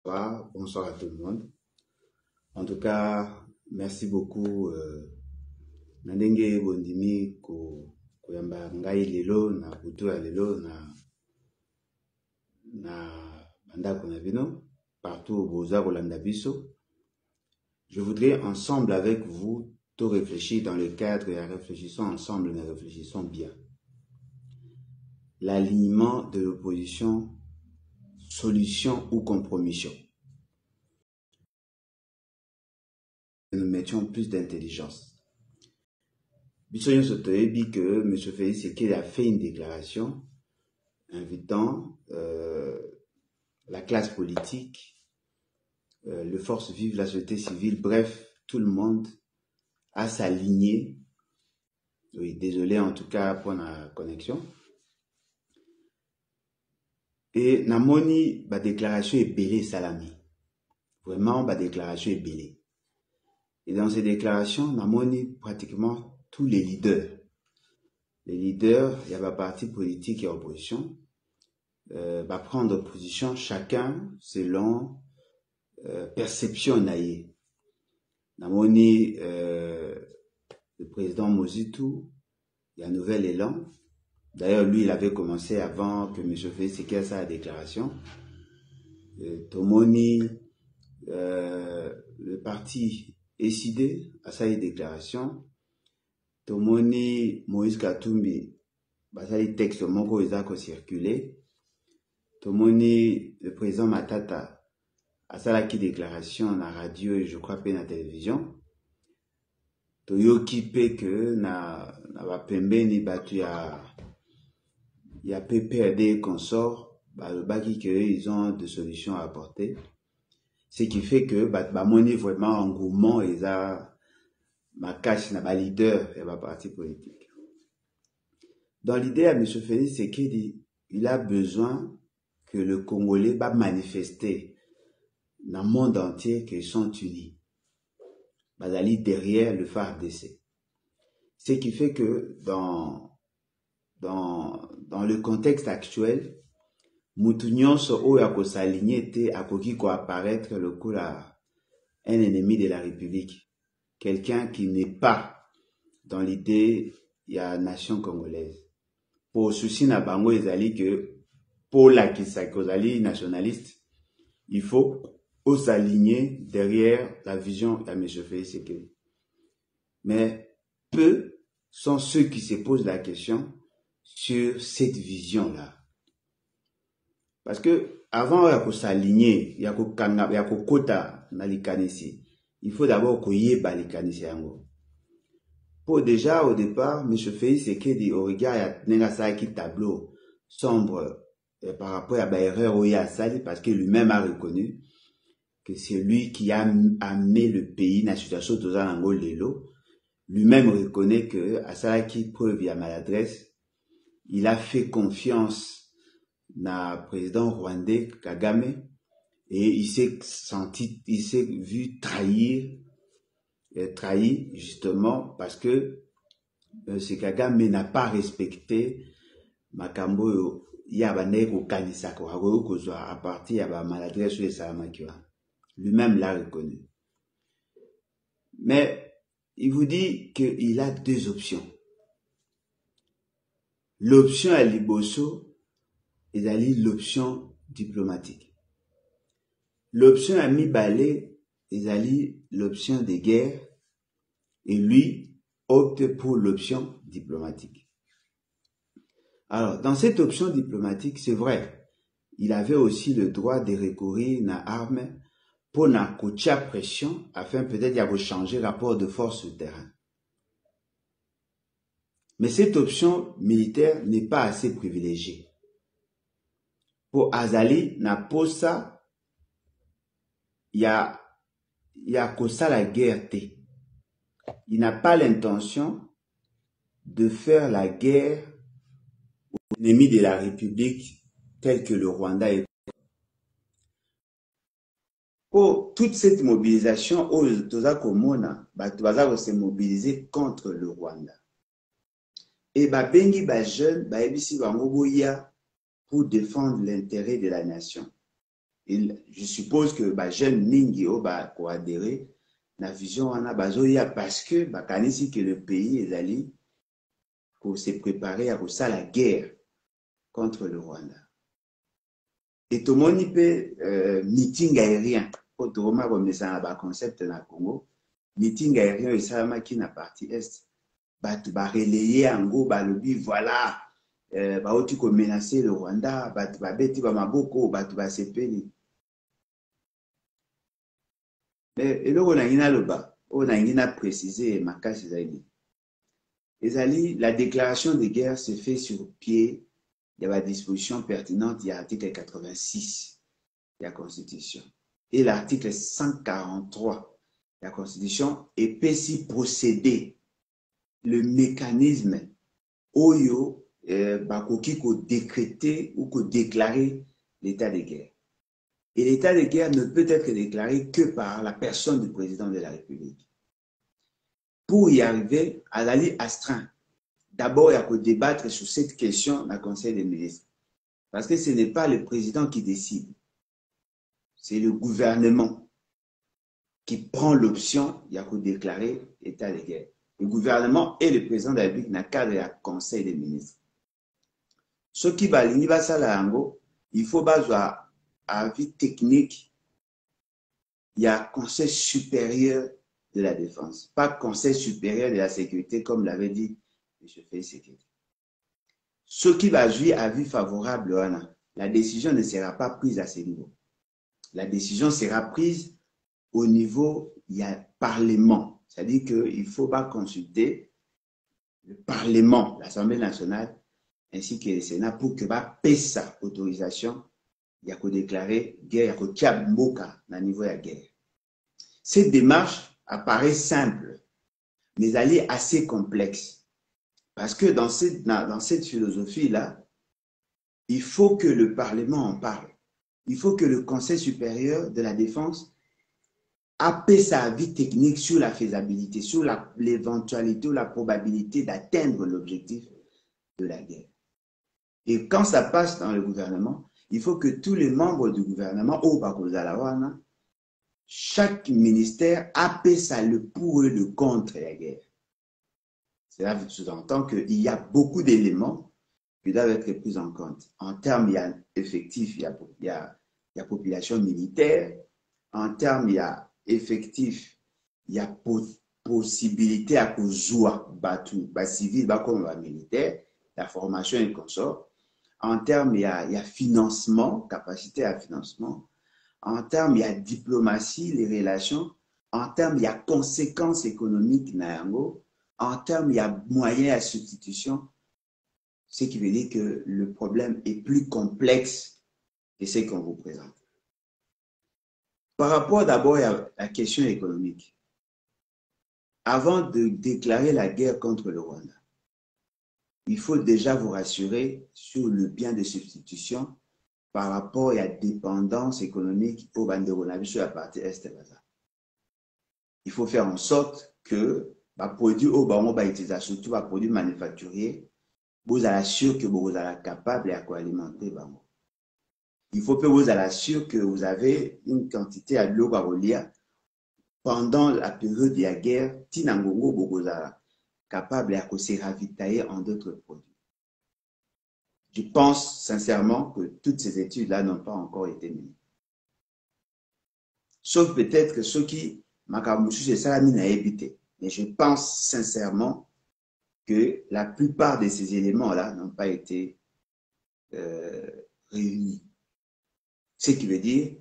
Bonsoir à tout le monde. En tout cas, merci beaucoup. Nandenge bondimi koyamba ngai lelo na butu ya lelo na bandako na bino partout boza kolanda biso. Je voudrais ensemble avec vous tout réfléchir dans le cadre et réfléchissons ensemble, mais réfléchissons bien. L'alignement de l'opposition, solution ou compromission. Nous mettions plus d'intelligence. Bisogno Sotoyebi que M. Félix Sekedi a fait une déclaration invitant la classe politique, les forces vives, la société civile, bref, tout le monde à s'aligner. Oui, désolé en tout cas pour la connexion. Et Namoni, ma déclaration est belée salami. Vraiment, ma déclaration est belée. Et dans ces déclarations, Namoni, pratiquement tous les leaders, il y a un parti politique et opposition, va prendre position chacun selon perception naïe. Namoni, le président Mozitu, il y a un nouvel élan. D'ailleurs, lui, il avait commencé avant que M. Félix Sekedi fasse sa déclaration. Tomoni, le parti ECD a sa déclaration. Tomoni, Moïse Katumbi, ça les textes moko ils ont circulé. Tomoni, le président Matata a sa déclaration na radio et je crois pas na télévision. Toyoki pe que na bapembe ni batu ya PPRD et consorts, le baki que ils ont des solutions à apporter. Ce qui fait que moni vraiment engouement ils a ma cache na ba leader et ba parti politique. Dans l'idée à M. Félix Sekedi, il a besoin que le Congolais va manifester dans le monde entier qu'ils sont unis. Bazali derrière le FARDC. Ce qui fait que dans le contexte actuel, Moutounion so ya ko s'aligner te akoki ko apparaître le coup là un ennemi de la République. Quelqu'un qui n'est pas dans l'idée il y a nation congolaise. Pour souci na bango ezali que pour la kisaki nationaliste, il faut s'aligner derrière la vision de M. Félix Sekedi. Mais peu sont ceux qui se posent la question sur cette vision-là. Parce que avant de s'aligner, il y a kota na likanisi. Il faut d'abord koyeba likanisi yango. Pour déjà au départ, M. Félix Sekedi au regard ya qui tableau sombre par rapport à l'erreur Oya Sali parce que lui-même a reconnu que c'est lui qui a amené le pays dans la situation de Lelo. Lui-même reconnaît que à ça qui preuve il y a maladresse, il a fait confiance na président rwandais Kagame et il s'est vu trahi justement parce que ce Kagame n'a pas respecté Makambo Yabane ko kanisa ko à partir de maladresse de Salamakiwa. Lui-même l'a reconnu. Mais il vous dit qu'il a deux options. L'option à Liboso est l'option diplomatique. L'option à Mibale est l'option de guerre et lui opte pour l'option diplomatique. Alors, dans cette option diplomatique, c'est vrai, il avait aussi le droit de recourir à l'arme pour na kotia pression afin peut-être de changer le rapport de force sur le terrain. Mais cette option militaire n'est pas assez privilégiée. Pour Azali, na posa, il y a kosa la guerre te. Il n'a pas l'intention de faire la guerre aux ennemis de la République tels que le Rwanda est. Pour toute cette mobilisation, Toza Komona, Baza se mobiliser contre le Rwanda. Et Bengi jeune, Ebisi Bangoboya pour défendre l'intérêt de la nation. Et je suppose que bah, jeune mingi pour adhérer la vision wana bazoya parce que bakanisi que le pays ezali pour se préparer à la guerre contre le Rwanda. Et tout le monde peut meeting aérien pour tout le monde remettre un concept dans le Congo. Meeting aérien et ça qui na partie est ba relayer en go ba lobby voilà ba oti ko menacer le Rwanda ba beti ba maboko ba tu ba sepeli. Mais et là on a précisé makasi zaidi. Ezali la déclaration de guerre se fait sur pied de la disposition pertinente il y a l'article 86 de la Constitution et l'article 143 de la Constitution et peut s'y procéder le mécanisme oyo bakoki ko décréter ou ko déclarer l'état de guerre. Et l'état de guerre ne peut être déclaré que par la personne du président de la République. Pour y arriver, Azali astreint. D'abord, il y a que débattre sur cette question dans le Conseil des ministres. Parce que ce n'est pas le président qui décide. C'est le gouvernement qui prend l'option, il y a que déclarer l'état de guerre. Le gouvernement et le président de la République dans le cadre du Conseil des ministres. Ce qui va l'univers salarango, il faut avoir avis technique, il y a Conseil supérieur de la défense, pas Conseil supérieur de la sécurité, comme l'avait dit M. Fay-Sékété. Ce qui va jouer avis favorable, la décision ne sera pas prise à ce niveau. La décision sera prise au niveau, il y a Parlement. C'est-à-dire qu'il ne faut pas consulter le Parlement, l'Assemblée nationale, ainsi que le Sénat, pour que va payer sa autorisation. Il y a que déclarer guerre, il y a que mboka dans le niveau de la guerre. Cette démarche apparaît simple, mais elle est assez complexe. Parce que dans cette philosophie-là, il faut que le Parlement en parle. Il faut que le Conseil supérieur de la défense appelle sa avis technique sur la faisabilité, sur l'éventualité ou la probabilité d'atteindre l'objectif de la guerre. Et quand ça passe dans le gouvernement, il faut que tous les membres du gouvernement, chaque ministère appelle ça le pour et le contre la guerre. Cela sous-entend qu'il y a beaucoup d'éléments qui doivent être pris en compte. En termes, il y a effectif, il y a population militaire. En termes, il y a effectif, il y a possibilité à jouer civil, comme militaire, la formation et consort. En termes, il y a financement, capacité à financement. En termes, il y a diplomatie, les relations. En termes, il y a conséquences économiques. En termes, il y a moyens à substitution. Ce qui veut dire que le problème est plus complexe que ce qu'on vous présente. Par rapport d'abord à la question économique, avant de déclarer la guerre contre le Rwanda, il faut déjà vous rassurer sur le bien de substitution par rapport à la dépendance économique au Banderonavi sur la partie est. Il faut faire en sorte que les produits au Bango, surtout les produits manufacturiers, vous allez assurer que vous êtes capable d'alimenter Bango. Il faut que vous assurez que vous avez une quantité à l'eau pendant la période de la guerre, Tinangongo vous êtes capable de se ravitailler en d'autres produits. Je pense sincèrement que toutes ces études-là n'ont pas encore été menées. Sauf peut-être que ceux qui Makamusu ça n'a évité. Mais je pense sincèrement que la plupart de ces éléments-là n'ont pas été réunis. Ce qui veut dire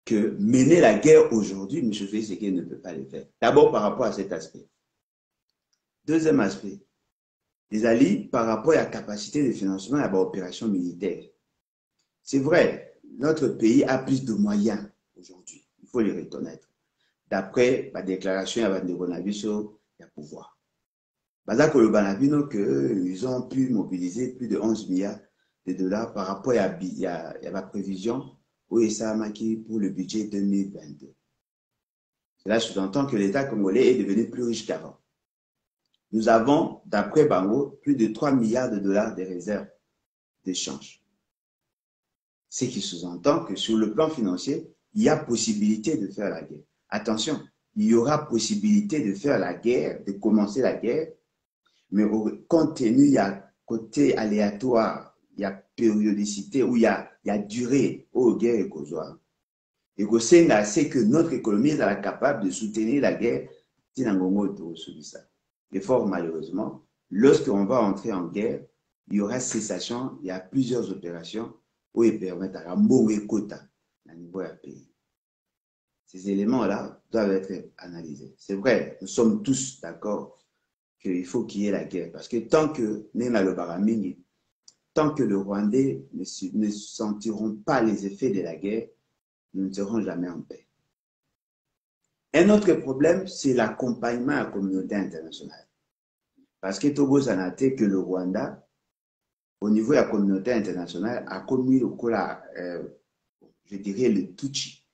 que mener la guerre aujourd'hui, M. Fay-Sékété ne peut pas le faire. D'abord par rapport à cet aspect. Deuxième aspect, les alliés par rapport à la capacité de financement à l'opération militaire. C'est vrai, notre pays a plus de moyens aujourd'hui, il faut les reconnaître. D'après la déclaration de Bonaviso, il y a pouvoir. Bazako le Banabino qu'ils ont pu mobiliser plus de 11 milliards de dollars par rapport à la prévision pour le budget 2022. Cela sous-entend que l'État congolais est devenu plus riche qu'avant. Nous avons, d'après Bango, plus de 3 milliards de dollars de réserves d'échange. Ce qui sous-entend que sur le plan financier, il y a possibilité de faire la guerre. Attention, il y aura possibilité de faire la guerre, de commencer la guerre, mais compte tenu, il y a côté aléatoire, il y a périodicité, ou il y a durée aux guerres et aux joies. Et que c'est que notre économie est capable de soutenir la guerre. Et fort malheureusement, lorsqu'on va entrer en guerre, il y aura cessation, il y a plusieurs opérations où ils permettent à Ramboué quota à niveau du pays. Ces éléments-là doivent être analysés. C'est vrai, nous sommes tous d'accord qu'il faut qu'il y ait la guerre. Parce que tant que tant que le Rwandais ne sentiront pas les effets de la guerre, nous ne serons jamais en paix. Un autre problème, c'est l'accompagnement à la communauté internationale. Parce que Togo s'en a été que le Rwanda, au niveau de la communauté internationale, a commis le coup, je dirais le Tutsi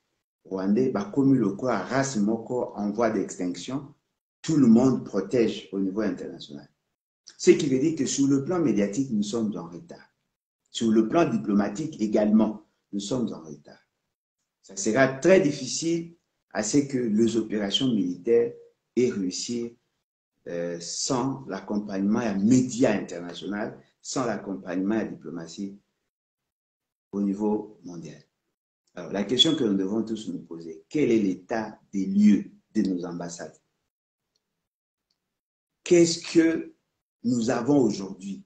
rwandais, a commis le coup à race moko en voie d'extinction. Tout le monde protège au niveau international. Ce qui veut dire que sur le plan médiatique, nous sommes en retard. Sur le plan diplomatique également, nous sommes en retard. Ça sera très difficile à ce que les opérations militaires aient réussi sans l'accompagnement à médias international, sans l'accompagnement à la diplomatie au niveau mondial. Alors, la question que nous devons tous nous poser, quel est l'état des lieux de nos ambassades? Qu'est-ce que nous avons aujourd'hui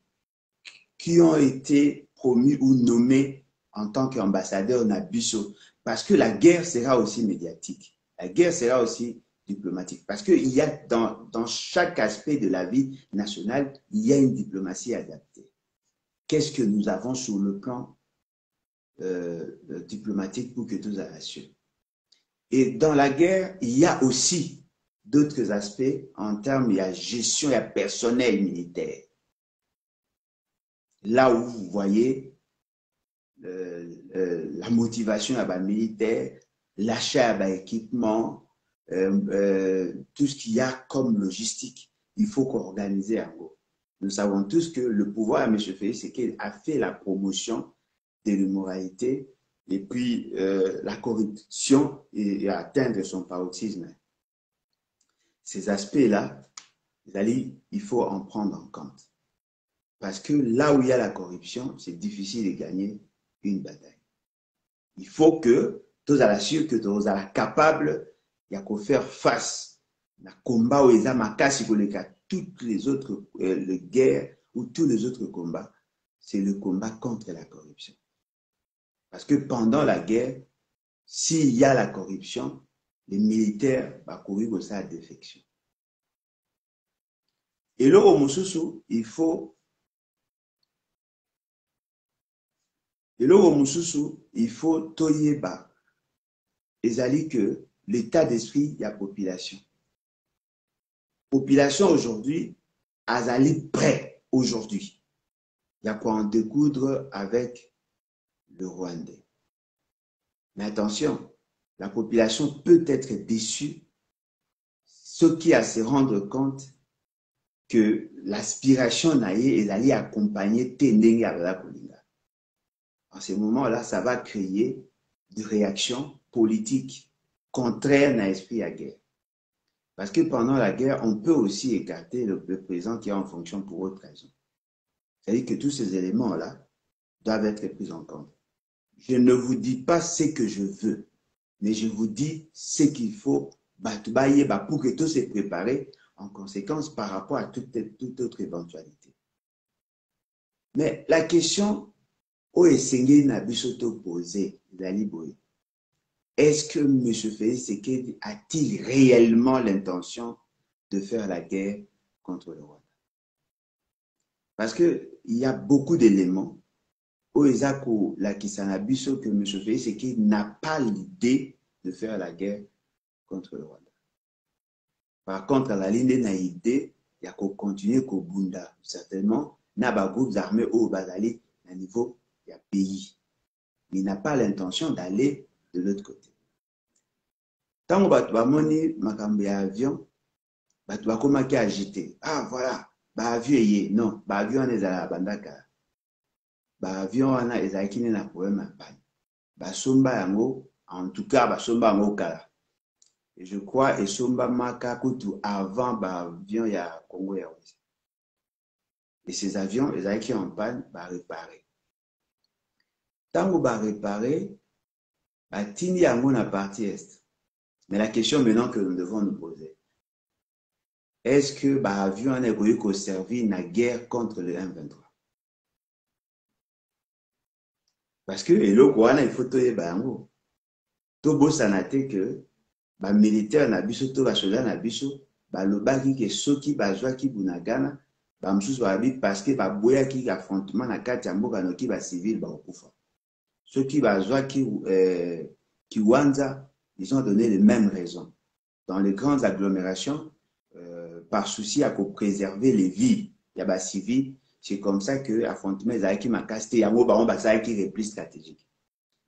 qui ont été promus ou nommés en tant qu'ambassadeurs Nabiso? Parce que la guerre sera aussi médiatique, la guerre sera aussi diplomatique. Parce qu'il y a dans chaque aspect de la vie nationale, il y a une diplomatie adaptée. Qu'est-ce que nous avons sur le plan diplomatique pour que tout assure? Et dans la guerre, il y a aussi d'autres aspects en termes de la gestion et personnel militaire. Là où vous voyez la motivation à militaire, l'achat d'équipement, tout ce qu'il y a comme logistique, il faut qu'organiser en gros. Nous savons tous que le pouvoir à M. Félix Tshisekedi a fait la promotion de l'immoralité et puis la corruption et atteindre son paroxysme. Ces aspects-là, il faut en prendre en compte. Parce que là où il y a la corruption, c'est difficile de gagner une bataille. Il faut que tu assurer que tu es capable de faire face à combat où il y a toutes les autres guerres ou tous les autres combats, c'est le combat contre la corruption. Parce que pendant la guerre, s'il y a la corruption, les militaires vont courir sa défection. Et là, au Moussoussou, il faut toyeba ezali que l'état d'esprit de la population. Population aujourd'hui, azali prêt aujourd'hui. Il y a quoi en découdre avec le Rwandais. Mais attention, la population peut être déçue, ce qui a se rendre compte que l'aspiration naïe est d'aller accompagner Tendenge à la Kolinga. En ce moment-là, ça va créer des réactions politiques contraires à l'esprit à guerre. Parce que pendant la guerre, on peut aussi écarter le président qui est en fonction pour autre raison. C'est-à-dire que tous ces éléments-là doivent être pris en compte. Je ne vous dis pas ce que je veux, mais je vous dis ce qu'il faut pour que tout se prépare en conséquence par rapport à toute autre éventualité. Mais la question Oesenge Nabisoto posée, est-ce que M. Félix Tshisekedi a-t-il réellement l'intention de faire la guerre contre le Rwanda? Parce qu'il y a beaucoup d'éléments Oezako la Kisanabiso que M. Félix Tshisekedi n'a pas l'idée de faire la guerre contre le Rwanda. Par contre, à la ligne n'a idée, il y a qu'à continuer qu'au Bunda. Certainement, n'a pas groupes armés au Bazali à niveau du pays. Mais il n'a pas l'intention d'aller de l'autre côté. Tant que tu vas moni makambi avion, tu vas commencer à agiter. Ah voilà, avion est non, avion est à la bandaka. Avion est à qui n'est pas problème à panne. basomba yango, en tout cas basomba yango kala. Et je crois esomba maka kutu avant avion ya Congo Airways. Et ces avions, les avions qui en panne, bah réparer. Tango bah réparer, bah tini yango na partie est. Mais la question maintenant que nous devons nous poser, est-ce que bah avion en égoïque servi na guerre contre le M23? Parce que eloko wana il faut toyeba yango. Tobosana te que ba militaire na biso to ba soldat na biso balobaki ke soki bazwaki Bunagana bamususu babi parce que baboyaki affrontement na kati ya mboka noki ba civil bakokufa. Soki bazwaki Kiwanja, ils ont donné les mêmes raisons. Dans les grandes agglomérations, par souci à préserver les vies, il y a des civils, c'est comme ça que l'affrontement est qui m'a casté, il y a un qui repli stratégique.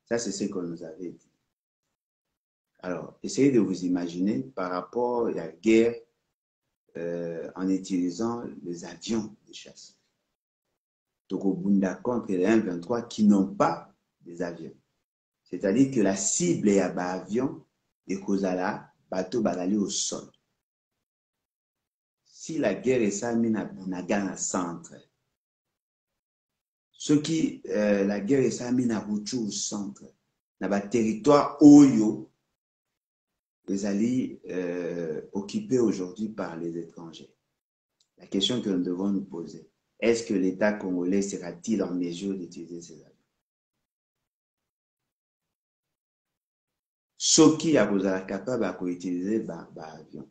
Ça, c'est ce qu'on nous avait dit. Alors, essayez de vous imaginer par rapport à la guerre en utilisant les avions de chasse. Donc, au Bunda contre les M23 qui n'ont pas des avions. C'est-à-dire que la cible est à avion et qu'aux ala, bateau balali au sol. Si la guerre est ça, mina Bunagana centre. Ceux qui, la guerre est ça, mina Ruchu au centre. Dans le territoire Oyo, les alliés occupés aujourd'hui par les étrangers. La question que nous devons nous poser, est-ce que l'État congolais sera-t-il en mesure d'utiliser ces avions? Ceux qui sont capables d'utiliser l'avion.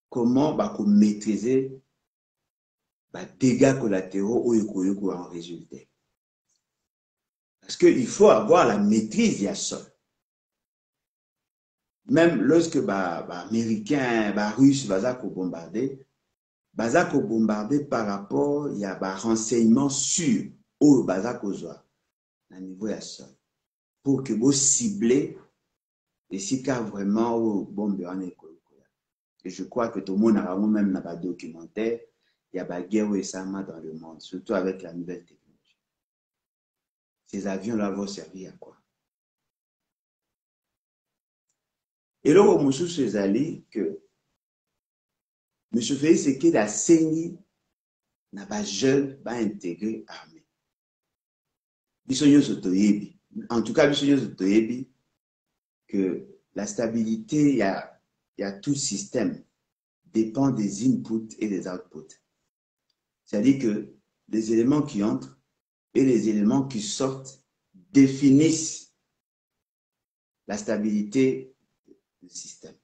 Comment maîtriser les dégâts collatéraux ou en résultat? Parce qu'il faut avoir la maîtrise de ça. Même lorsque les Américains, les Russes vont bombarder par rapport à des renseignements sûrs au niveau de ça. Pour que vous ciblez et si car vraiment au bombe en école. Et je crois que tout le monde a même dans le documentaire, il y a des guerres récemment dans le monde, surtout avec la nouvelle technologie. Ces avions-là vont servir à quoi? Et là, on se allé que M. Félix Tshisekedi a saigné n'a pas jeune, pas intégré armée. En tout cas, que la stabilité, il y a tout système dépend des inputs et des outputs. C'est-à-dire que les éléments qui entrent et les éléments qui sortent définissent la stabilité du système.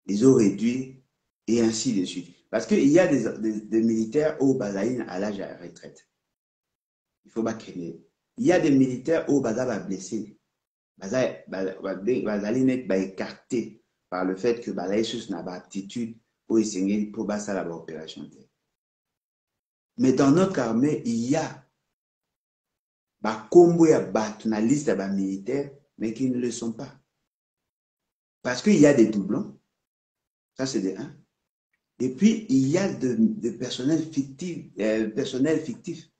Ils ont réduit et ainsi de suite. Parce qu'il y a des militaires au Bazaïne à l'âge de la retraite. Il faut pas créer. Il y a des militaires au Bazaïne blessés. Bazaïne est écarté par le fait que Bazaïne n'a pas aptitude pour essayer pour passer à l'opération. Mais dans notre armée, il y a une liste de militaires, mais qui ne le sont pas. Parce qu'il y a des doublons. Ça, c'est de 1. Et puis, il y a de personnel fictif.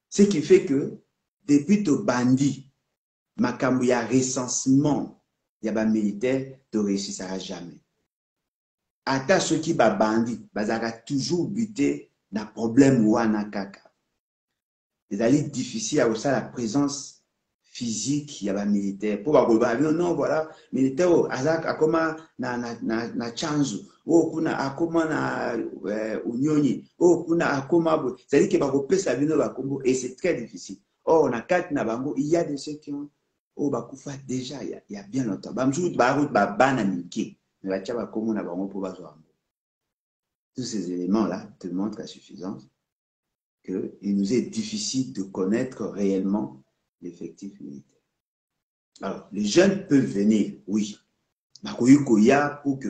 Ce qui fait que, depuis ton bandit, il y a recensement, il y a des militaires, tu ne réussiras jamais. Ata ceux qui sont bandits, ils ont toujours buté dans le problème ou en kaka. C'est difficile à aussi la présence physique, il y a des militaires. Pour non, voilà, militaire, akoma na chanzu, kuna akoma na unyonyi, kuna akoma, c'est-à-dire que bakopesa bino bakombo et c'est très difficile. Or, na kati na bango, il y a des ceux qui ont bakufa déjà il y a bien longtemps. Bamjou barut babana miki, mais bacha bakomo na bango pour bazwa. Tous ces éléments-là te montrent la suffisance qu'il nous est difficile de connaître réellement l'effectif militaire. Alors, les jeunes peuvent venir, oui. Pour que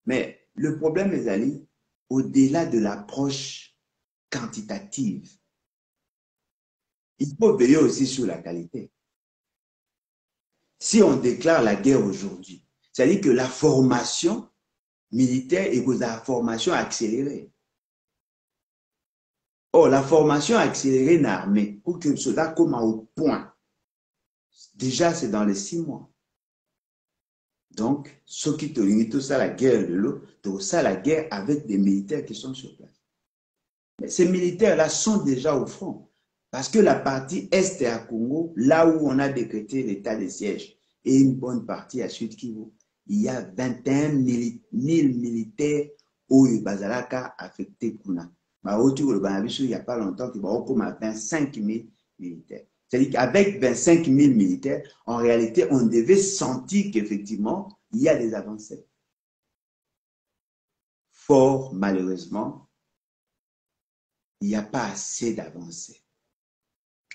mais le problème est allé au-delà de l'approche quantitative. Il faut veiller aussi sur la qualité. Si on déclare la guerre aujourd'hui, c'est-à-dire que la formation militaire et cause la formation accélérée. Or, la formation accélérée dans l'armée, pour que le soldat commence au point, déjà c'est dans les 6 mois. Donc, ceux qui te limitent tout ça, la guerre de l'eau, tout ça, la guerre avec des militaires qui sont sur place. Mais ces militaires-là sont déjà au front. Parce que la partie est à Congo, là où on a décrété l'état de siège, et une bonne partie à Sud Kivu, il y a 21 000 militaires où les Bazalaka affectés Kuna. Il n'y a pas longtemps qu'il va au 25 000 militaires. C'est-à-dire qu'avec 25 000 militaires, en réalité, on devait sentir qu'effectivement, il y a des avancées. Fort malheureusement, il n'y a pas assez d'avancées.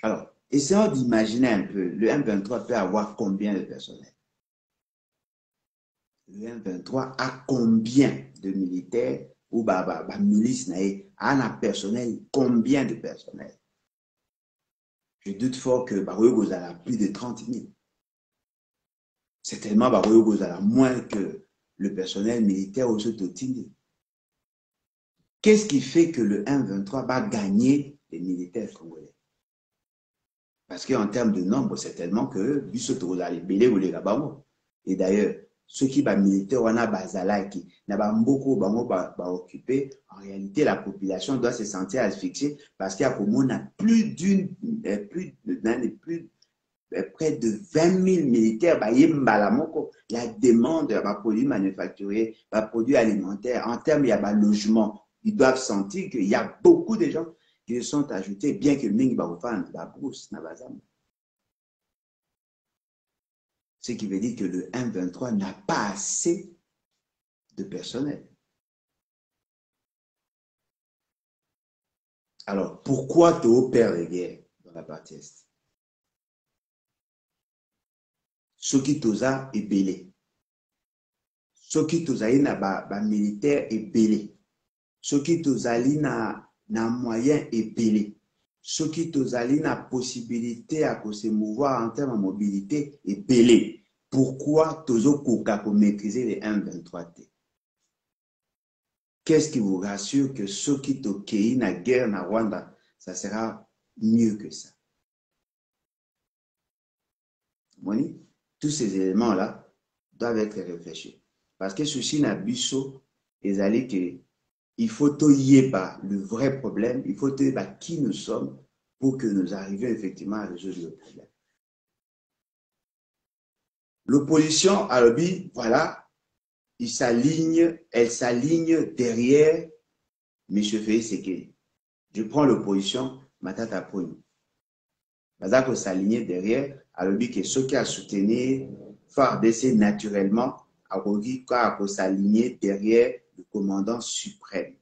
Alors, essayons d'imaginer un peu, le M23 peut avoir combien de personnel? Le M23 a combien de militaires ou milice a un personnel, combien de personnel? Je doute fort que Baroyo a plus de 30 000. C'est tellement Baroyo a moins que le personnel militaire au Sototini. Qu'est-ce qui fait que le M23 va gagner les militaires congolais? Parce qu'en termes de nombre, c'est tellement que Busoto les belé ou les Gabamo. Et d'ailleurs, ceux qui sont militaires, on a Bazala qui n'a pas beaucoup occupé. En réalité, la population doit se sentir asphyxiée parce qu'il y a plus près de 20 000 militaires. La demande de produits manufacturiers, produits alimentaires, en termes de logement, ils doivent sentir qu'il y a beaucoup de gens qui sont ajoutés, bien que Ming Baoufan, la brousse, Nabazam. Ce qui veut dire que le M23 n'a pas assez de personnel. Alors, pourquoi tu opères les guerres dans la partie Est? Ce qui toza est belé. Ce qui toza na militaire est belé. Ce qui toza na moyen est belé. Ce qui tozali na possibilité à se mouvoir en termes de mobilité est belé. Pourquoi tozo koka pour maîtriser les M23T? Qu'est-ce qui vous rassure que ceux qui tokei na guerre na Rwanda, ça sera mieux que ça? Moni, tous ces éléments-là doivent être réfléchis. Parce que ceci n'a biso, ezali que il faut toyer pas le vrai problème, il faut toyer pas qui nous sommes pour que nous arrivions effectivement à résoudre le problème. L'opposition à l'objet, voilà, elle s'aligne derrière M. Félix Tshisekedi. Je prends l'opposition, Matata Pony. Bazako s'aligner derrière, à l'objet que ceux qui a soutenu FARDC naturellement, à s'aligner derrière le commandant suprême.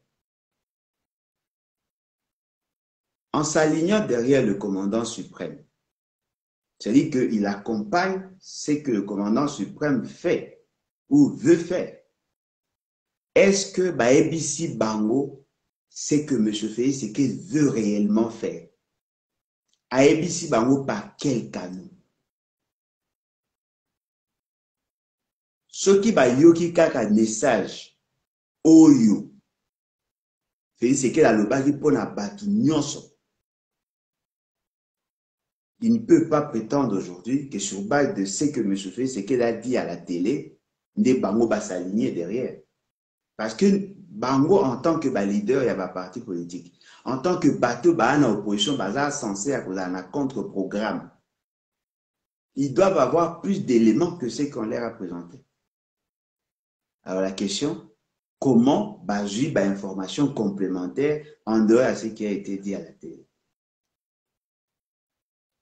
En s'alignant derrière le commandant suprême, c'est-à-dire qu'il accompagne ce que le commandant suprême fait ou veut faire. Est-ce que ABC Bango, c'est que M. Félix Tshisekedi veut réellement faire? À ABC Bango, par quel canot? Ce qui va yoki kaka message, oyo, Félix Tshisekedi a le bagi pour na batu nyonso. Il ne peut pas prétendre aujourd'hui que sur base de ce que M. Félix Tshisekedi a dit à la télé, des Bango va s'aligner derrière. Parce que Bango, en tant que leader, il y a un parti politique. En tant que bateau, en opposition, est censé avoir un contre-programme. Ils doivent avoir plus d'éléments que ce qu'on leur a présenté. Alors la question, comment j'ai information complémentaire en dehors de ce qui a été dit à la télé?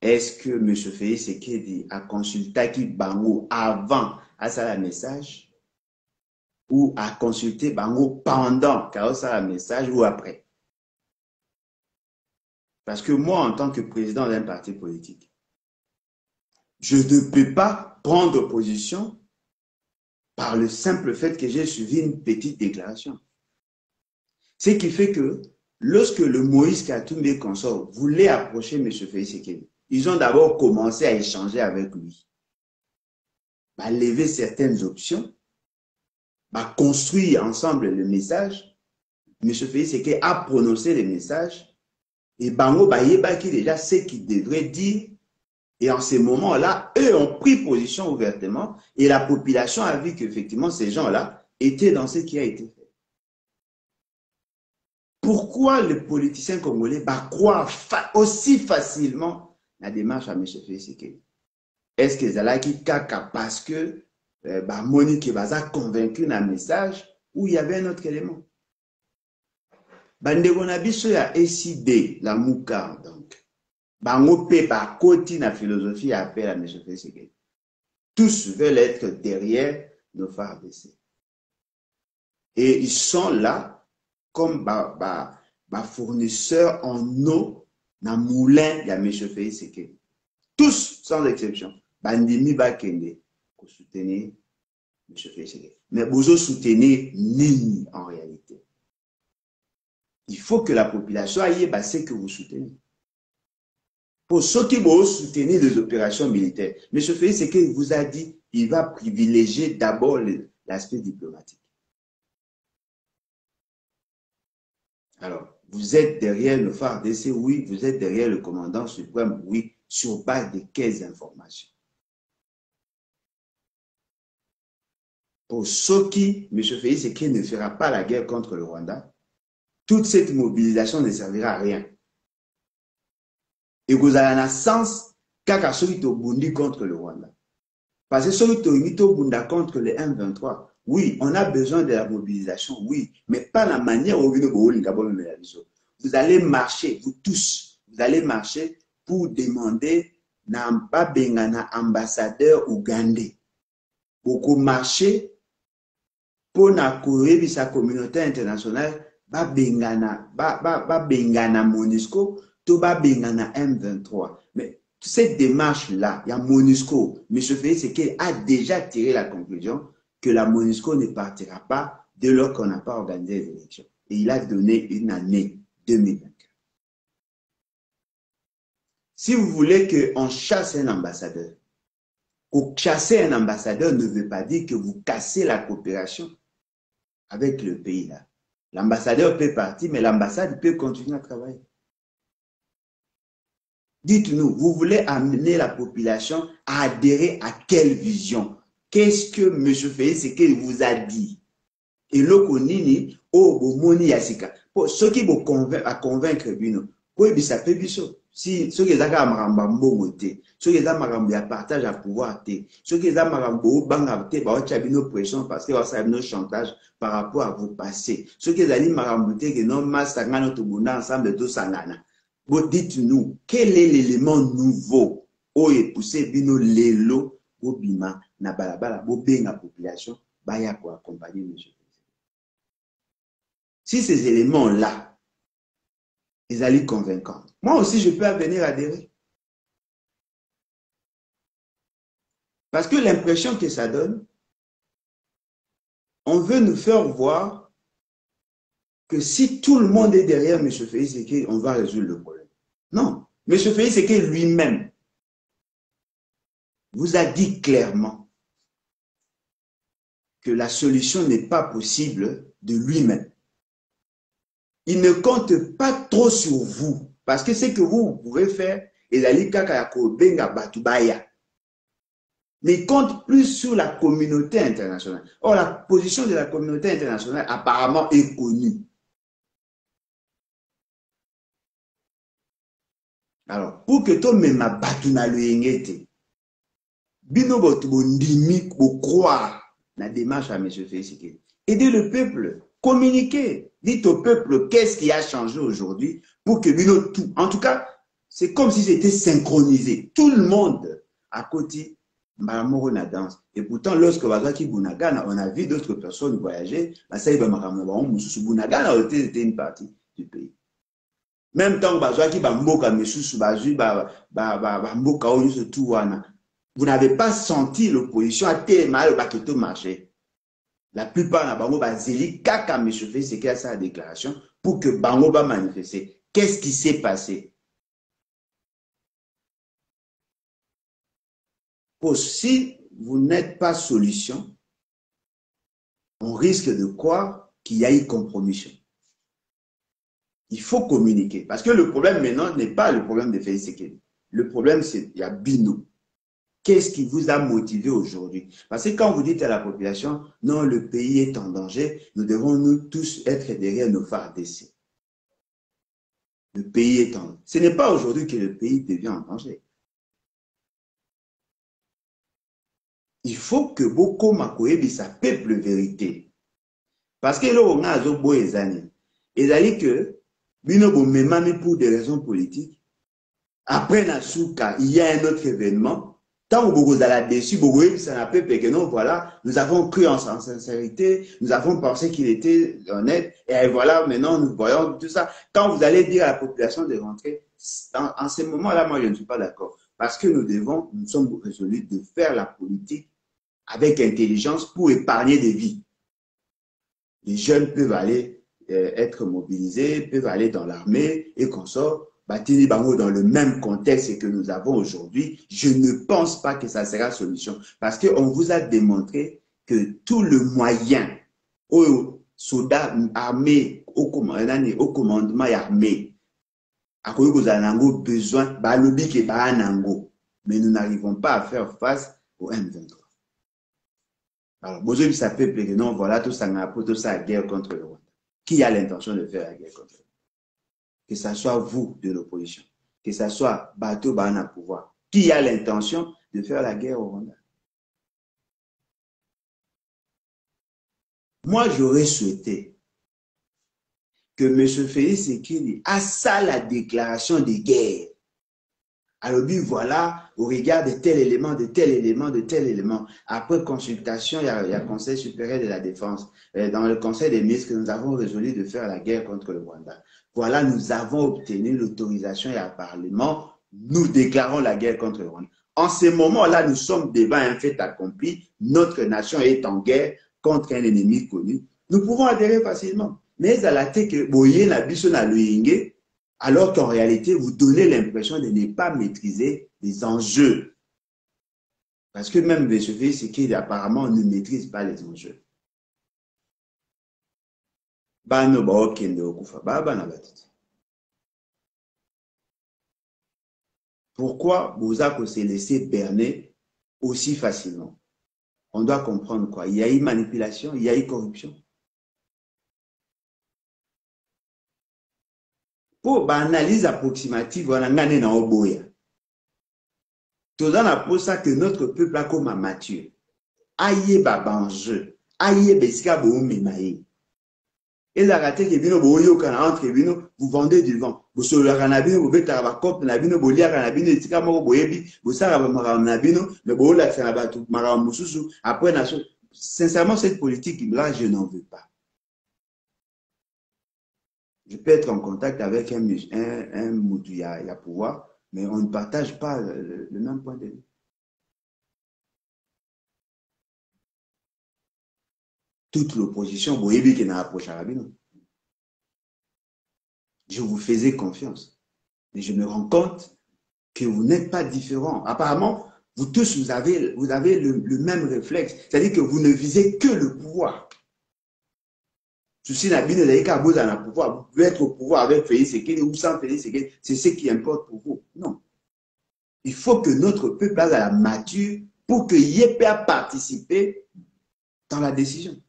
Est-ce que M. Félix Tshisekedi a consulté qui Bango avant à ça le message? Ou à consulter Bango pendant car ça le message ou après? Parce que moi, en tant que président d'un parti politique, je ne peux pas prendre position par le simple fait que j'ai suivi une petite déclaration. Ce qui fait que lorsque le Moïse Katumbi consort voulait approcher M. Félix Tshisekedi, ils ont d'abord commencé à échanger avec lui, à lever certaines options bah, construit ensemble le message. M. Félix Tshisekedi a prononcé le message. Et Bango Bayebaki déjà ce qu'il devrait dire. Et en ces moments-là, eux ont pris position ouvertement. Et la population a vu qu'effectivement, ces gens-là étaient dans ce qui a été fait. Pourquoi le politicien congolais va croire aussi facilement la démarche à M. Félix Tshisekedi? Est-ce que Zalaki Kaka parce que Monique Baza convaincu d'un message ou il y avait un autre élément? Bandeko na biso ya SID, la Mouka, donc. Bango pe ba koti na philosophie appel à M. Félix Tshisekedi. Tous veulent être derrière nos FARDC. Et ils sont là comme fournisseurs en eau dans le moulin de M. Félix Tshisekedi. Tous, sans exception. Bandimi Bakende pour soutenir M. Félix Tshisekedi. Mais vous soutenez Nini en réalité. Il faut que la population aille ce que vous soutenez. Pour ceux qui vont soutenir les opérations militaires, M. Félix Tshisekedi vous a dit qu'il va privilégier d'abord l'aspect diplomatique. Alors, vous êtes derrière le FARDC, oui. Vous êtes derrière le commandant suprême, oui. Sur base de quelles informations? Pour ceux qui, M. Félix Tshisekedi ne fera pas la guerre contre le Rwanda, toute cette mobilisation ne servira à rien. Et vous avez un sens kaka soki tobundi contre le Rwanda. Parce que soki tobunda contre le M23, oui, on a besoin de la mobilisation, oui, mais pas la manière où vous allez marcher, vous tous, vous allez marcher pour demander na bengana ambassadeur ougandais. Beaucoup marcher pour na sa communauté internationale bengana MONUSCO to bengana M23. Mais cette démarche-là, il y a MONUSCO. M. Félix Tshisekedi a déjà tiré la conclusion que la MONUSCO ne partira pas dès lors qu'on n'a pas organisé les élections. Et il a donné une année 2024. Si vous voulez qu'on chasse un ambassadeur, chasser un ambassadeur ne veut pas dire que vous cassez la coopération avec le pays là. L'ambassadeur peut partir, mais l'ambassade peut continuer à travailler. Dites-nous, vous voulez amener la population à adhérer à quelle vision? Qu'est-ce que M. Félix Tshisekedi vous a dit? Et l'okonini, bomoni yasika. Pour ceux qui vous convaincre, bino, pour ebisa pe biso. Si ceux qui zaka maramba mbongo te, ceux qui zaka maramba ya partage à pouvoir te, ceux qui zaka maramba banga te, ba ocha bino pression parce que ça bino chantage par rapport à vos passés. Ceux qui zali maramba te que non masangana to bunda ensemble to sangana. Bon, dites-nous, quel est l'élément nouveau où est poussé bino lelo obima na balabala bo benga population baya pour accompagner monsieur. Si ces éléments-là, ils allaient convaincants, moi aussi je peux venir adhérer. Parce que l'impression que ça donne, on veut nous faire voir que si tout le monde est derrière M. Félix Tshisekedi, on va résoudre le problème. Non, M. Félix Tshisekedi lui-même vous a dit clairement que la solution n'est pas possible de lui-même. Il ne compte pas trop sur vous. Parce que ce que vous pouvez faire, mais il compte plus sur la communauté internationale. Or, la position de la communauté internationale apparemment est connue. Alors, pour que tout le monde batuna le yengete, bino bondimi croire la démarche à M. Félix Tshisekedi. Aider le peuple, communiquer. Dites au peuple qu'est-ce qui a changé aujourd'hui pour que bino tout. En tout cas, c'est comme si c'était synchronisé. Tout le monde à côté Maramoro na danse. Et pourtant, lorsque Wazaki Bunagana, on a vu d'autres personnes voyager, ça y va Maramoro, Bunagana était une partie du pays. Même temps, Wazaki Bamboka, Mesusu, Bazu, Bamboka, tout wana. Vous n'avez pas senti l'opposition à tellement le bateau marché. La plupart na bango bazeli kaka M. Félix Tshisekedi a sa déclaration pour que bango va manifester. Qu'est-ce qui s'est passé? Pour si vous n'êtes pas solution, on risque de croire qu'il y a eu compromission. Il faut communiquer. Parce que le problème maintenant n'est pas le problème de Félix Tshisekedi. Le problème, c'est qu'il y a Bino. Qu'est-ce qui vous a motivé aujourd'hui? Parce que quand vous dites à la population, non, le pays est en danger, nous devons nous tous être derrière nos phares d'essai. Le pays est en danger. Ce n'est pas aujourd'hui que le pays devient en danger. Il faut que beaucoup makoyebi sa peuple vérité. Parce que là, on a azobo ezani. Ezali que, bino bo memami pour des raisons politiques. Après Nasuka, il y a un autre événement. Tant que vous allez dessus, ça n'a pas que non, voilà, nous avons cru en sincérité, nous avons pensé qu'il était honnête, et voilà, maintenant nous voyons tout ça. Quand vous allez dire à la population de rentrer, en ce moment-là, moi je ne suis pas d'accord. Parce que nous sommes résolus de faire la politique avec intelligence pour épargner des vies. Les jeunes peuvent aller être mobilisés, peuvent aller dans l'armée et qu'on sort. Batini Bango dans le même contexte que nous avons aujourd'hui, je ne pense pas que ça sera la solution. Parce qu'on vous a démontré que tout le moyen aux soldats armés, au commandement armé, à quoi vous avez besoin, mais nous n'arrivons pas à faire face au M23. Alors, Bozo ça peut que non, voilà, tout ça n'a pas tout ça la guerre contre le Rwanda. Qui a l'intention de faire la guerre contre le Rwanda? Que ce soit vous de l'opposition, que ce soit Bateau Bana pouvoir, qui a l'intention de faire la guerre au Rwanda? Moi, j'aurais souhaité que M. Félix Tshisekedi a ça la déclaration de guerre. Alors, lui, voilà, au regard de tel élément, de tel élément, de tel élément. Après consultation, il y a le Conseil supérieur de la défense. Dans le Conseil des ministres, nous avons résolu de faire la guerre contre le Rwanda. Voilà, nous avons obtenu l'autorisation et un Parlement. Nous déclarons la guerre contre le Rwanda. En ce moment-là, nous sommes devant un fait accompli. Notre nation est en guerre contre un ennemi connu. Nous pouvons adhérer facilement. Mais à la tête que Boye na biso na Luingue, alors qu'en réalité, vous donnez l'impression de ne pas maîtriser les enjeux. Parce que même M. Félix Tshisekedi, apparemment, ne maîtrise pas les enjeux. Pourquoi vous avez se laissé berner aussi facilement? On doit comprendre quoi? Il y a eu manipulation, il y a eu corruption. Pour analyse approximative, on a gagné dans Oboya. Tout pour ça que notre peuple a comme mature. Aïe babanjeu, aïe besika boumemaye. Et la raté que bino boyo kana entre bino, vous vendez du vent. Vous solera kanabino, vous beta bakop nabino, bolia kanabino, etika moko boyebi, vous sara maranabino, mais bola kanabatu maramususu. Après sincèrement cette politique là, je n'en veux pas. Je peux être en contact avec un Moutou, il y a pouvoir, mais on ne partage pas le même point de vue. Toute l'opposition, boyebi qui n'a approché Rabino. Je vous faisais confiance. Mais je me rends compte que vous n'êtes pas différents. Apparemment, vous tous, vous avez le même réflexe. C'est-à-dire que vous ne visez que le pouvoir. Souci n'a bien de pouvoir. Vous pouvez être au pouvoir avec Félix Tshisekedi ou sans Félix Tshisekedi. C'est ce qui importe pour vous. Non. Il faut que notre peuple ait la mature pour qu'il y ait à participer dans la décision.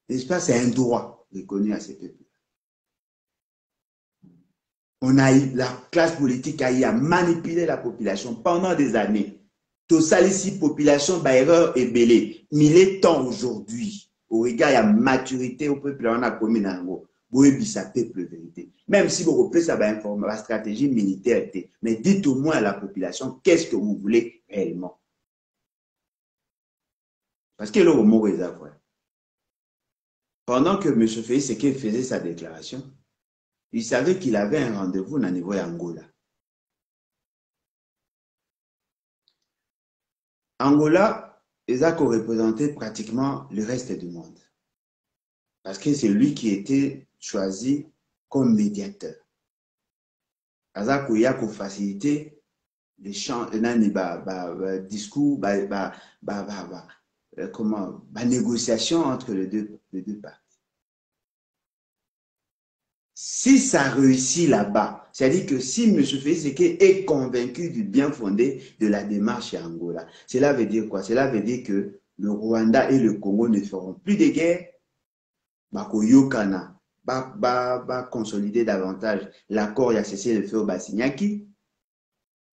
N'est-ce pas? C'est un droit reconnu à ces peuples. On a eu, la classe politique a eu à manipuler la population pendant des années. Tout ça, ici, population, bah, erreur est belée. Mais il est temps aujourd'hui, au regard de la maturité au peuple, on a commis dans le oui, ça peuple vérité. Même si vous reprenez ça, la stratégie militaire, mais dites au moins à la population, qu'est-ce que vous voulez réellement? Parce que là, au mot est vrai. Pendant que M. Félix Tshisekedi faisait sa déclaration, il savait qu'il avait un rendez-vous au niveau d'Angola. Angola, ils ont représenté pratiquement le reste du monde. Parce que c'est lui qui était choisi comme médiateur. Il a facilité les champs, discours, la négociation entre les deux parties. Si ça réussit là-bas, c'est-à-dire que si M. Félix Tshisekedi est convaincu du bien fondé de la démarche à Angola, cela veut dire quoi? Cela veut dire que le Rwanda et le Congo ne feront plus de guerre, Bakoyokana, consolider davantage l'accord a cessé de faire au Basignaki.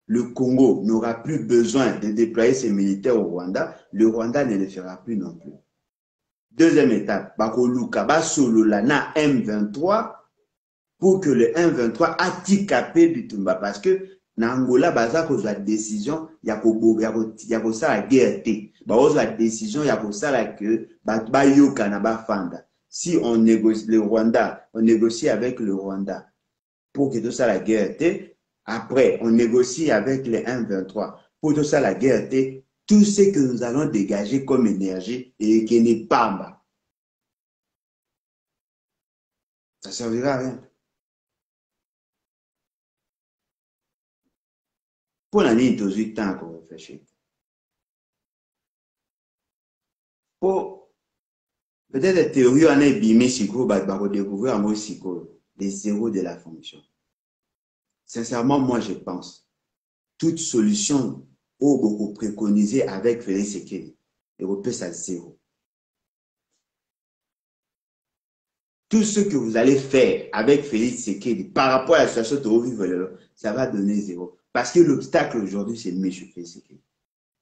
Le Congo n'aura plus besoin de déployer ses militaires au Rwanda, le Rwanda ne le fera plus non plus. Deuxième étape, Bakoluka, Basolola na M23 pour que le M23 atikapé Bitumba parce que na Angola baza kozwa décision ya kosala guerre te. Bazwa décision ya kosala que bayoka na bafanda. Si on négocie le Rwanda, on négocie avec le Rwanda pour que tout ça la guerre te. Après, on négocie avec les M23 pour tout ça la guerre te. Tout ce que nous allons dégager comme énergie et qui n'est pas bas. Ça ne servira à rien. Pour l'année 18 ans qu'on réfléchit. Pour peut-être la théorie en est bimé siko, va redécouvrir en mot siko, les zéros de la fonction. Sincèrement, moi je pense, toute solution au beaucoup préconisée avec Félix Tshisekedi, et on peut ça zéro. Tout ce que vous allez faire avec Félix Tshisekedi par rapport à la situation de vivre, ça va donner zéro. Parce que l'obstacle aujourd'hui, c'est M. Félix Tshisekedi.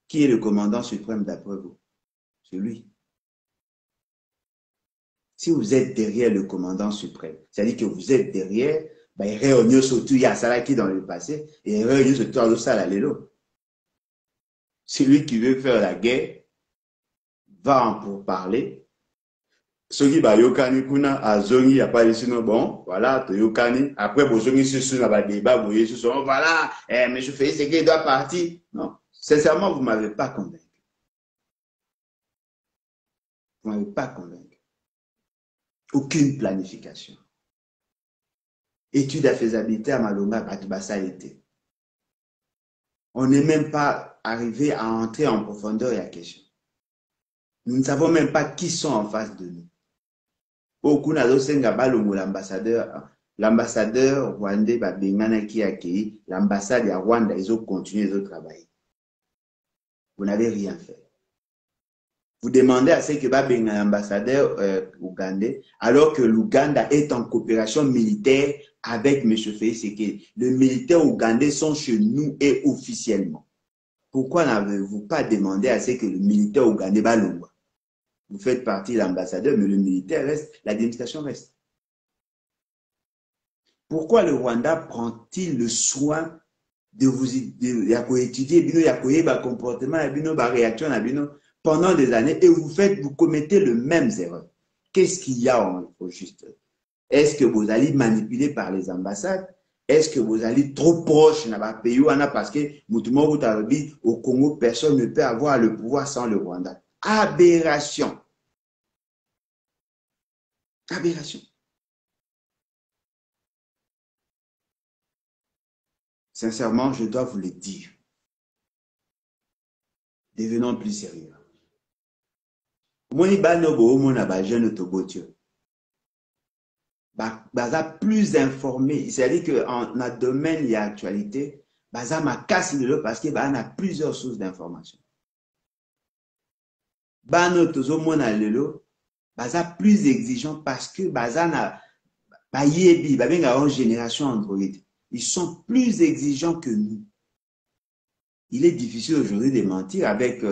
Qui est le commandant suprême d'après vous? C'est lui. Si vous êtes derrière le commandant suprême, c'est-à-dire que vous êtes derrière, il réunit surtout, il y a ça qui dans le passé, et il réunit surtout à l'Ossala Lelo. Celui qui veut faire la guerre va en pourparler. Ceux qui va yokani kuna azongi y a pas ici non bon, voilà, to yokani. Après bozongi sur la débat, vous voyez sur voilà, monsieur Félix Tshisekedi doit partir. Non, sincèrement, vous m'avez pas convaincu. Vous m'avez pas convaincu. Aucune planification. Étude à faisabilité à Malonga, Batibassa était. On n'est même pas arrivé à entrer en profondeur de la question. Nous ne savons même pas qui sont en face de nous. L'ambassadeur rwandais qui a accueilli, l'ambassade à Rwanda, ils ont continué, ils ont travaillé. Vous n'avez rien fait. Vous demandez à ce que l'ambassadeur ougandais, alors que l'Ouganda est en coopération militaire avec M. Félix Tshisekedi. Les militaires ougandais sont chez nous et officiellement. Pourquoi n'avez-vous pas demandé à ce que le militaire ougandais balongwa? Vous faites partie de l'ambassadeur, mais le militaire reste, l'administration reste. Pourquoi le Rwanda prend-il le soin de vous étudier le comportement, la réaction pendant des années et vous commettez le même erreur? Qu'est-ce qu'il y a au juste? Est-ce que vous allez manipuler par les ambassades? Est-ce que vous allez trop proche dans le pays parce que au Congo, personne ne peut avoir le pouvoir sans le Rwanda? Aberration. Aberration. Sincèrement, je dois vous le dire. Devenons plus sérieux. Moni banobo mona ba jeune tobotio. Baza plus informé, c'est-à-dire que en na domaine il y a actualité, baza ma casse de parce que a plusieurs sources d'information. Bano tozo mona lelo, baza plus exigeant parce que baza na ba yebi, ba benga en génération Android. Ils sont plus exigeants que nous. Il est difficile aujourd'hui de mentir avec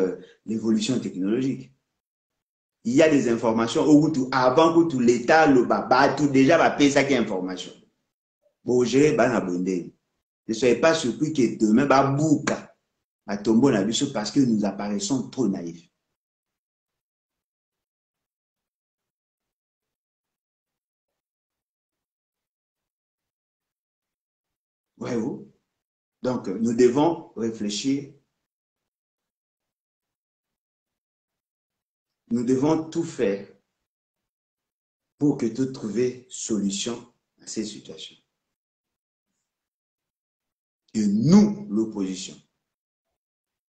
l'évolution technologique. Il y a des informations avant que tout l'État, tout déjà va payer ça qui est information. Bon, gérer, ne soyez pas surpris que demain, bouka, va tomber dans la parce que nous apparaissons trop naïfs. Voyez-vous? Donc, nous devons réfléchir. Nous devons tout faire pour que tout trouver solution à ces situations. Et nous, l'opposition.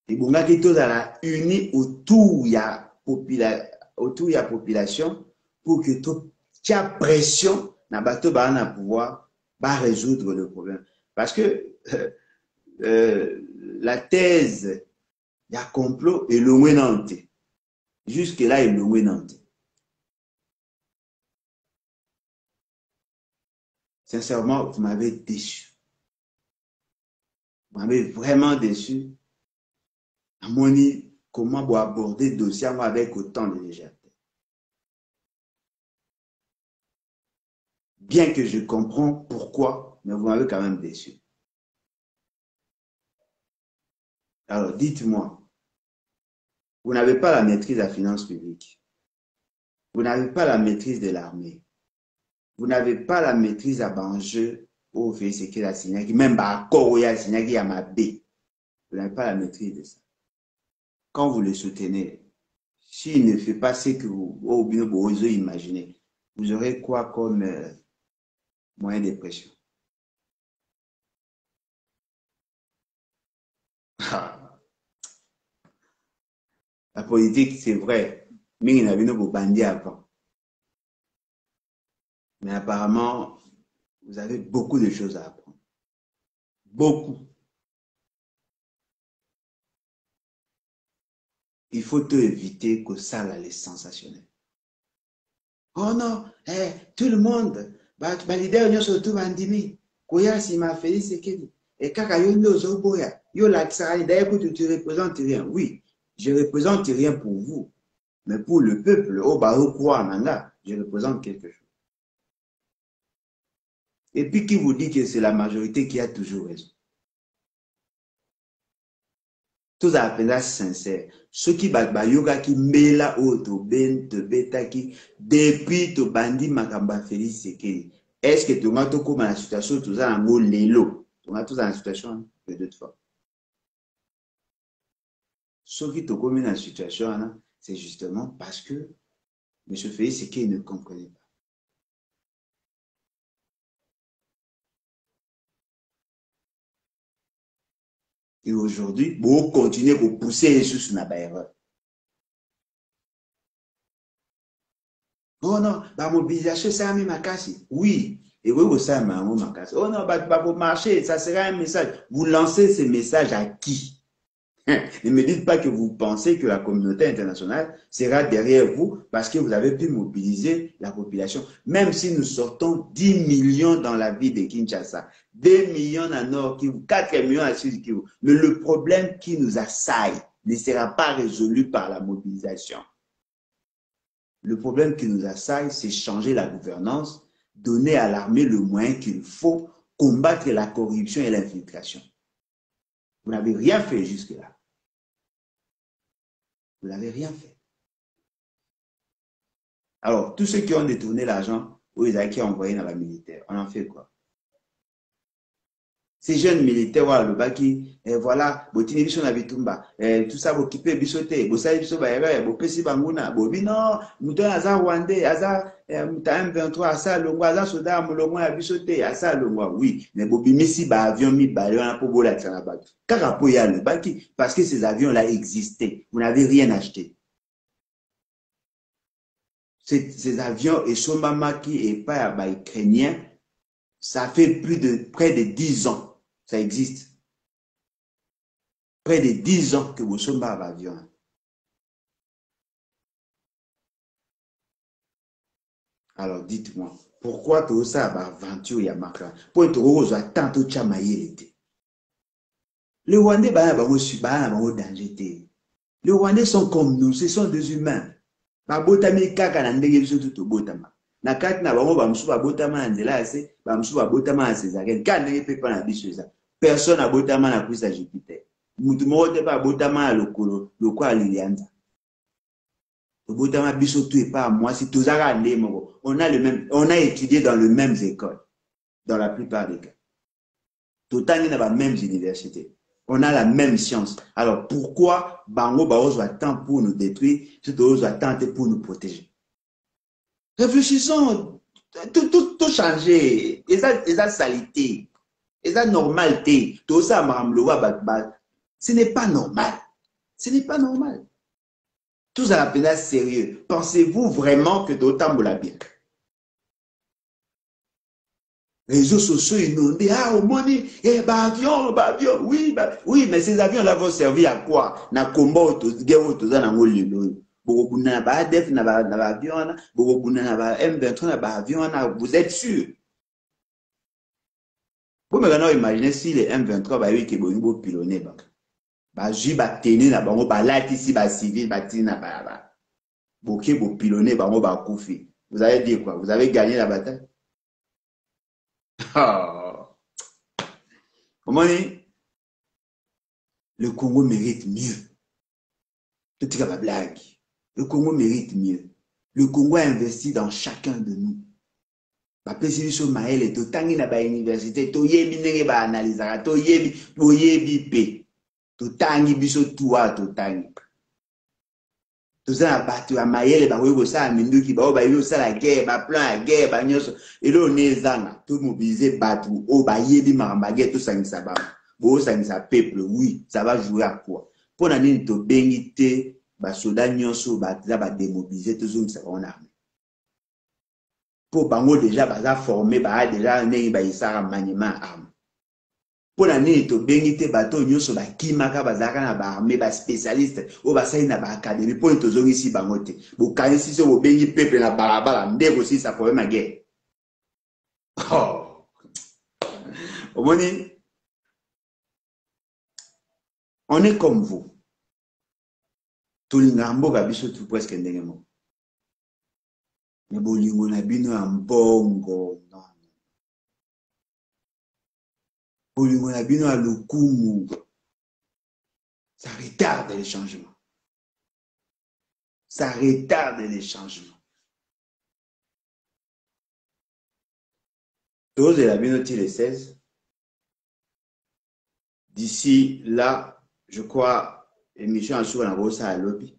Et bon, là, qui tous à la unis autour, il y a autour de la population pour que tu aies pression dans bateau à pouvoir résoudre le problème. Parce que la thèse il y a complot et le moins nanté. Jusque-là, il est le moins nanté. Sincèrement, vous m'avez déçu. Vous m'avez vraiment déçu. À mon avis, comment vous aborder le dossier avec autant de légèreté. Bien que je comprends pourquoi, mais vous m'avez quand même déçu. Alors, dites-moi, vous n'avez pas la maîtrise de la finance publique. Vous n'avez pas la maîtrise de l'armée. Vous n'avez pas la maîtrise à l'enjeu au fait la signaki, même à Koroya signaki à ma B. Vous n'avez pas la maîtrise de ça. Quand vous le soutenez, s'il ne fait pas ce que vous imaginez, vous aurez quoi comme moyen de pression? La politique, c'est vrai. Mais il y avait nos bandits avant. Mais apparemment, vous avez beaucoup de choses à apprendre. Beaucoup. Il faut te éviter que ça, là, les sensationnels. Oh non, tout le monde, leader nyonso surtout bandimi. Koya si ma Félix Sekedi. Et kaka yo ndozo boya. Yo la tsari d'ailleurs que tu représentes rien. Oui, je représente rien pour vous. Mais pour le peuple, au baro quoi nanga, je représente quelque chose. Et puis qui vous dit que c'est la majorité qui a toujours raison? Tous appellent sincère. Ceux qui yoga qui mela auto ben te beta qui depuis to bandi makamba Félix Sekedi. Est-ce que tu as tout la situation tout ça en lelo? Tu as tout dans la situation de deux fois. Ceux qui te commis dans la situation, c'est justement parce que M. Félix Sekedi ne comprenait pas. Et aujourd'hui, vous continuez à pousser les sous sur la erreur. Oh non, la mobilisation, c'est un makasi. Oui, et oui, ça, un makasi. Oh non, pour marcher, ça sera un message. Vous lancez ce message à qui? Ne me dites pas que vous pensez que la communauté internationale sera derrière vous parce que vous avez pu mobiliser la population. Même si nous sortons 10 millions dans la ville de Kinshasa, 2 millions à Nord Kivu, 4 millions à Sud Kivu, mais le problème qui nous assaille ne sera pas résolu par la mobilisation. Le problème qui nous assaille, c'est changer la gouvernance, donner à l'armée le moyen qu'il faut combattre la corruption et l'infiltration. Vous n'avez rien fait jusque-là. Vous n'avez rien fait. Alors, tous ceux qui ont détourné l'argent, ou les qui ont envoyé dans la militaire, on en fait quoi? Ces jeunes militaires, voilà, le baki, voilà, botini biso na bitumba, tout ça, bokipe bisote, bosali biso baereur, bopesi banguna, bobi non, mouton aza rwandais, aza muta M23, asa longwa, aza soda mulongwa ya bisote, asa longwa, oui, mais bobi misi ba avion mi balé, on a pour bola tsana bato. Kaka po ya le baki, parce que ces avions-là existaient, vous n'avez rien acheté. Ces avions, et Somamaki et pas ukrainien, ça fait près de 10 ans. Ça existe. Près de 10 ans que vous sommes à l'avion. Alors dites-moi, pourquoi tout ça va aventure et Yamaka? Pour être heureux, tant de chamaïe. Les Rwandais, au danger. Les Rwandais sont comme nous, ce sont des humains. Babotami kaka na ndege biso tout botama. Na kati na bango bamusu babotama na nzela ase, bamusu babotama na césarienne. Ka ndenge pe pa na biso eza. Personne abotama na kwisa Jupiter. Mutu moko te pa abotama na lokolo, lokwa lilianza. Botama biso tout et pas moi si tozaka ndé moko. On a étudié dans les mêmes écoles dans la plupart des cas. Totangi na ba mêmes universités. On a la même science. Alors pourquoi Bango Baozo attend pour nous détruire, tout attend pour nous protéger? Réfléchissons, tout changer. Et ça salité, et ça normalité. Tout ça, ce n'est pas normal. Ce n'est pas normal. Tout ça l'appelle sérieux. Pensez-vous vraiment que d'autant vous la bien? Les réseaux sociaux inondés, ah, au money, avion, oui, oui, mais ces avions-là vont servir à quoi? Na combat auto, na ngolilo. Bogobuna na ba def na ba avion, bogobuna na ba M23 na ba avion, vous êtes sûr? Vous me maintenant imaginez si les M23 ba oui que bo pilonner ba. Ba ju ba tenir na bango ba lati si ba civil ba tina ba. Boké bo pilonner bango ba koufi. Vous allez dire quoi? Vous avez gagné la bataille? Ah. Comment dire? Le Congo mérite mieux. Le Congo mérite mieux. Le Congo a investi dans chacun de nous. Bapesi biso maele totangi na ba université toyebi ndenge ba analysaka toyebi pe totangi biso tuwa totangi toza na bato ya mayele bakoki kosala minduki bao bayebi kosala guerre baplan ya guerre banyonso eloo ne ezanga tomobilize bato oyo bayebi makambo ya guerre tosangisa bango bosangisa peuple oui ça va jouer à quoi mpo na nini tobengi te basoda nyonso baza bademobilize tozongisa bango na arme pour bango déjà baza formé ba déjà ndenge bayisaka maniement arme pour na nini tobengi te bato nyonso bakimaka bazalaka na baarmé baspécialiste oyo basali na baacadémie mpo tozongisi bango te bokanisi so bobengi peuple na balabala nde kosilisa problème ya guerre omoni on est comme vous tolingaka mboka biso tu presque ndenge moko me bolingo na bino ya mbongo non bolingo na bino ya lokumu ça retarde les changements. Ça retarde les changements. Tose la binoti les 16. D'ici là, je crois, émission en sur la grosse à lobby.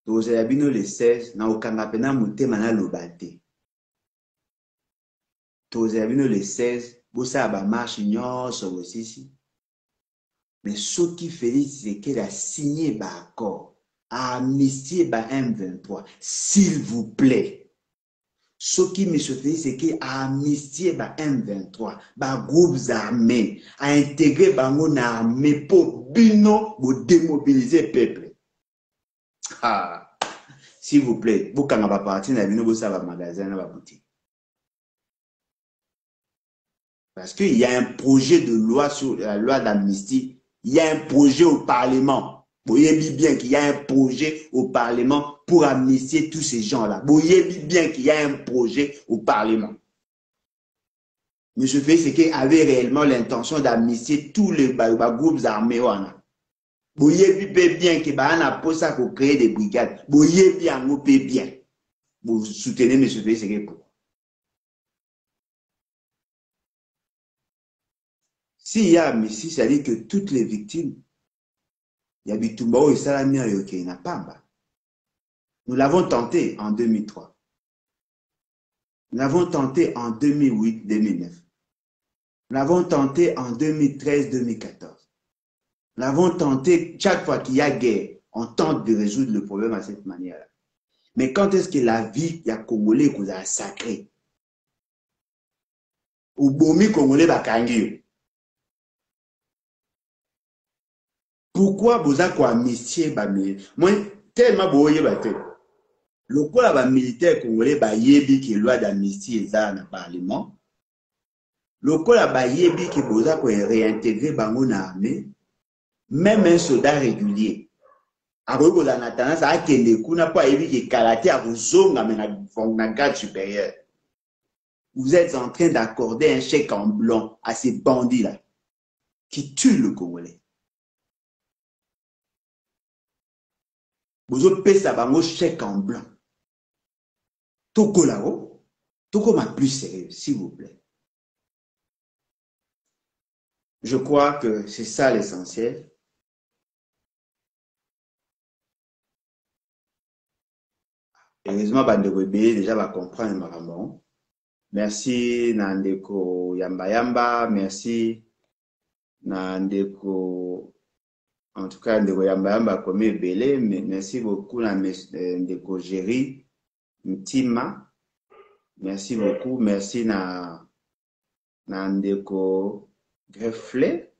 Tose la bino les 16. Na okanga pena mutema na lobate. Tose la bino les 16. Bosa ba marche nyonso bosisi. Mais ce qui Félix Tshisekedi a signé ba accord, a amnistié ba M23, s'il vous plaît. Ce qui M. Félix Tshisekedi a amnistié ba M23, ba groupes armés, a intégré bango na armée pour bino pour démobiliser le peuple. Ah, s'il vous plaît, vous quand va partir na bino bosa ba magasin na ba boutique. Parce qu'il y a un projet de loi sur la loi d'amnistie. Il y a un projet au Parlement. Vous voyez bien qu'il y a un projet au Parlement pour amnistier tous ces gens-là. Vous voyez bien qu'il y a un projet au Parlement. M. Félix Tshisekedi avait réellement l'intention d'amnistier tous les groupes armés. Vous voyez bien qu'il y a un poste pour créer des brigades. Vous voyez bien. Vous soutenez M. Félix Tshisekedi pour. S'il y a amnistie, c'est-à-dire que toutes les victimes, il y a Bitumbao et Salamia et Napamba. Nous l'avons tenté en 2003. Nous l'avons tenté en 2008-2009. Nous l'avons tenté en 2013-2014. Nous l'avons tenté chaque fois qu'il y a guerre. On tente de résoudre le problème à cette manière-là. Mais quand est-ce que la vie y a Congolais qu'on a sacré? Ou bomi Congolais bakangi. Pourquoi vous avez amnistié moi tellement boye bate lokola ba militaire congolais ba yebi ki loi d'amnistie eza na parlement lokola ba yebi ki boza ko réintégrer bango na armée même un soldat régulier akoki koza na tendance akende kuna po ayebi ki kalaté akozonga me na garde supérieure. Vous êtes en train d'accorder un chèque en blanc à ces bandits là qui tuent le Congolais. Vous payez un chèque en blanc. Toko là-haut, Toko m'a plus sérieux, s'il vous plaît. Je crois que c'est ça l'essentiel. Heureusement, Bande Rebé déjà va comprendre Maramon. Merci Nandeko Yamba Yamba, merci Nandeko En tout cas, ndeko yamba yamba komi ebele, merci beaucoup na ndeko Géry Ntima. Merci beaucoup, merci na ndeko Grefflet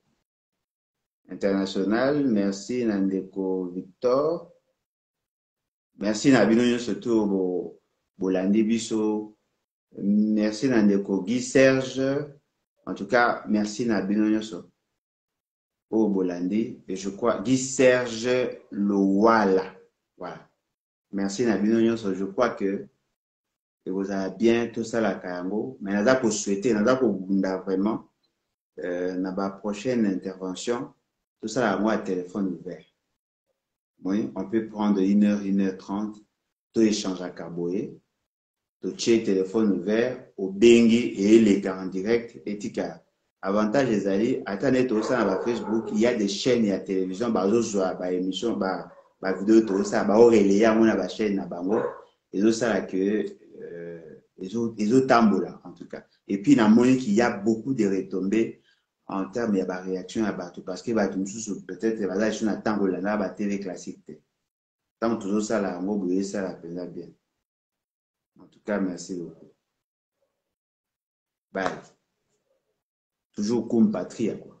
International, merci na ndeko Victor. Merci na bino nyonso to bolandi biso. Merci na ndeko Guy Serge. En tout cas, merci na bino nyonso. Au Bolandi, et je crois Guy Serge Lowala. Voilà. Merci Nabino Nyonso. Je crois que vous avez bien tout ça la Kayango. Mais nous avons souhaité, nous avons vraiment dans la prochaine intervention, tout ça à moi à téléphone ouvert. Oui, on peut prendre 1 heure, 1 h 30, tout échange à Carboé, tout téléphone ouvert, au Bengi et les cas en direct, et tika. Avantage des alliés, attendez tout ça dans Facebook, il y a des chaînes et la télévision, bah émission, bah vidéo tout ça, bah relayer mon la chaîne na bango, et tout ça là que les autres tambola en tout cas. Et puis dans mon qu'il y a beaucoup de retombées en termes de réaction à Batou parce que Batou peut-être là je suis na tambola là ba télé classique. Tant tout ça là, moi vous ça la peine bien. En tout cas, merci beaucoup. Bye. Toujours comme patrie quoi.